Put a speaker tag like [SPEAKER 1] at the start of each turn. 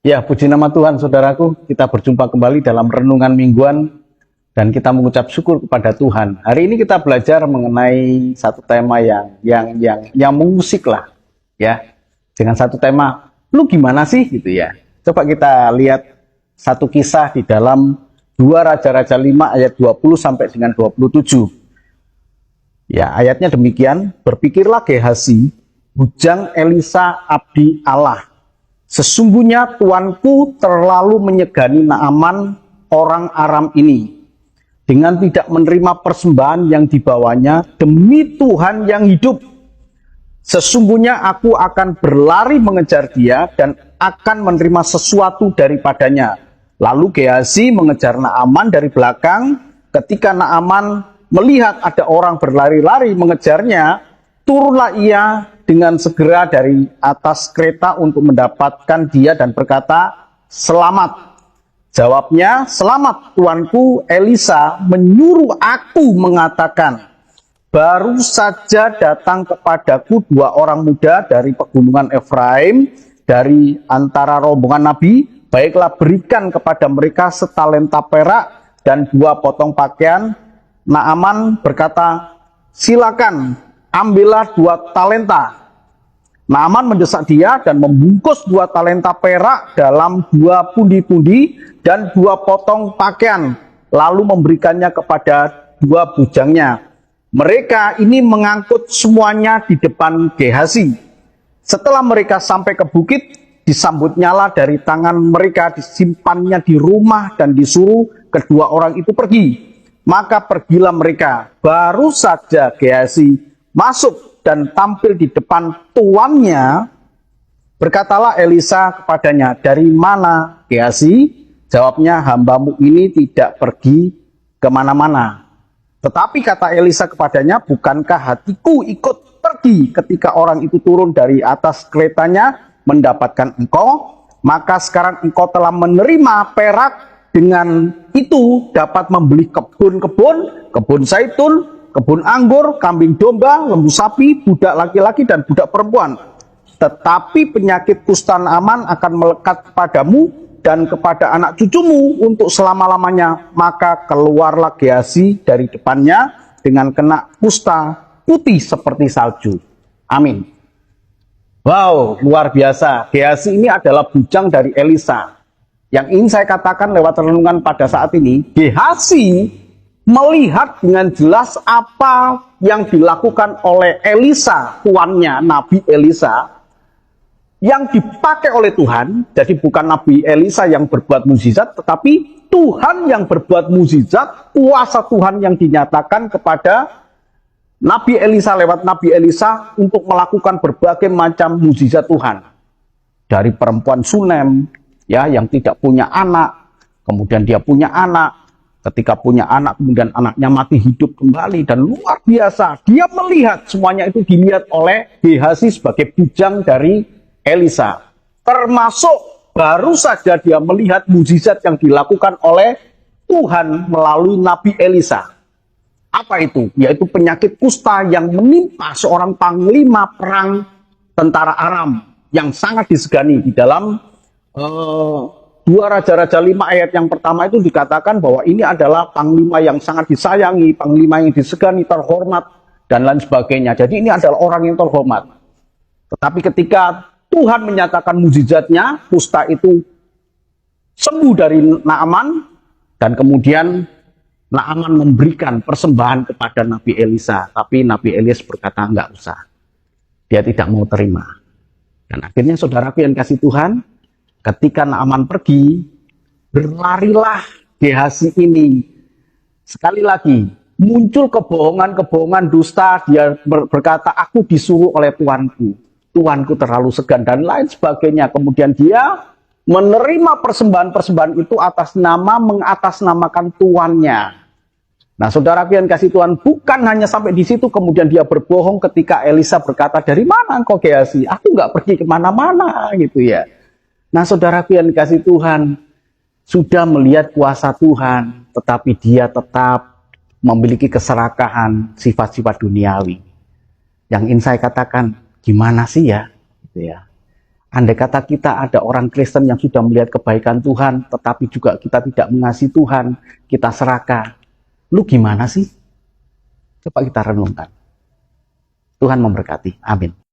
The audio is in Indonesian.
[SPEAKER 1] Ya, puji nama Tuhan, saudaraku. Kita berjumpa kembali dalam renungan mingguan dan kita mengucap syukur kepada Tuhan. Hari ini kita belajar mengenai satu tema yang mengusik lah, ya. Dengan satu tema, lu gimana sih gitu ya. Coba kita lihat satu kisah di dalam 2 Raja-Raja 5 ayat 20 sampai dengan 27. Ya, ayatnya demikian, berpikirlah Gehazi, bujang Elisa abdi Allah. Sesungguhnya tuanku terlalu menyegani Naaman orang Aram ini dengan tidak menerima persembahan yang dibawanya demi Tuhan yang hidup. Sesungguhnya aku akan berlari mengejar dia dan akan menerima sesuatu daripadanya. Lalu Gehazi mengejar Naaman dari belakang. Ketika Naaman melihat ada orang berlari-lari mengejarnya, turunlah ia dengan segera dari atas kereta untuk mendapatkan dia dan berkata, "Selamat." Jawabnya, "Selamat tuanku." Elisa menyuruh aku mengatakan, "Baru saja datang kepadaku 2 orang muda dari pegunungan Efraim, dari antara rombongan nabi. Baiklah, berikan kepada mereka setalenta perak dan 2 potong pakaian." Naaman berkata, "Silakan, ambillah 2 talenta." Naaman mendesak dia dan membungkus 2 talenta perak dalam 2 pundi-pundi dan 2 potong pakaian, lalu memberikannya kepada 2 bujangnya. Mereka ini mengangkut semuanya di depan Gehazi. Setelah mereka sampai ke bukit, disambutnyalah dari tangan mereka, disimpannya di rumah dan disuruh kedua orang itu pergi. Maka pergilah mereka. Baru saja Gehazi masuk dan tampil di depan tuannya, berkatalah Elisa kepadanya, "Dari mana, Gehazi?" Jawabnya, "Hambamu ini tidak pergi kemana-mana." Tetapi kata Elisa kepadanya, "Bukankah hatiku ikut pergi ketika orang itu turun dari atas keretanya mendapatkan engkau? Maka sekarang engkau telah menerima perak, dengan itu dapat membeli kebun-kebun, kebun zaitun, kebun anggur, kambing domba, lembu sapi, budak laki-laki dan budak perempuan. Tetapi penyakit kusta Naaman akan melekat kepadamu dan kepada anak cucumu untuk selama-lamanya." Maka keluarlah Gehazi dari depannya dengan kena kusta putih seperti salju. Amin. Wow, luar biasa. Gehazi ini adalah bujang dari Elisa. Yang ingin saya katakan lewat renungan pada saat ini, Gehazi melihat dengan jelas apa yang dilakukan oleh Elisa, tuannya Nabi Elisa, yang dipakai oleh Tuhan. Jadi bukan Nabi Elisa yang berbuat mukjizat, tetapi Tuhan yang berbuat mukjizat, kuasa Tuhan yang dinyatakan kepada Nabi Elisa lewat Nabi Elisa untuk melakukan berbagai macam mukjizat Tuhan. Dari perempuan Sunem, ya, yang tidak punya anak, kemudian dia punya anak. Ketika punya anak, kemudian anaknya mati hidup kembali. Dan luar biasa, dia melihat semuanya itu dilihat oleh Gehazi sebagai bujang dari Elisa. Termasuk baru saja dia melihat mukjizat yang dilakukan oleh Tuhan melalui Nabi Elisa. Apa itu? Yaitu penyakit kusta yang menimpa seorang panglima perang tentara Aram yang sangat disegani. Di dalam 2 Raja-Raja 5 ayat yang pertama itu dikatakan bahwa ini adalah panglima yang sangat disayangi, panglima yang disegani, terhormat, dan lain sebagainya. Jadi ini adalah orang yang terhormat. Tetapi ketika Tuhan menyatakan mukjizatnya, kusta itu sembuh dari Naaman, dan kemudian Naaman memberikan persembahan kepada Nabi Elisa. Tapi Nabi Elias berkata, "Enggak usah." Dia tidak mau terima. Dan akhirnya saudaraku yang kasih Tuhan, ketika Naaman pergi, berlarilah Gehazi ini. Sekali lagi, muncul kebohongan-kebohongan dusta. Dia berkata, "Aku disuruh oleh tuanku. Tuanku terlalu segan," dan lain sebagainya. Kemudian dia menerima persembahan-persembahan itu atas nama mengatasnamakan tuannya. Nah, saudaraku yang kasih Tuhan, bukan hanya sampai di situ, kemudian dia berbohong ketika Elisa berkata, "Dari mana engkau, Gehazi? Aku nggak pergi kemana-mana," gitu ya. Nah, saudaraku yang dikasih Tuhan, sudah melihat kuasa Tuhan, tetapi dia tetap memiliki keserakahan sifat-sifat duniawi. Yang ingin saya katakan, gimana sih ya? Gitu ya. Andai kata kita ada orang Kristen yang sudah melihat kebaikan Tuhan, tetapi juga kita tidak mengasihi Tuhan, kita serakah. Lu gimana sih? Coba kita renungkan. Tuhan memberkati. Amin.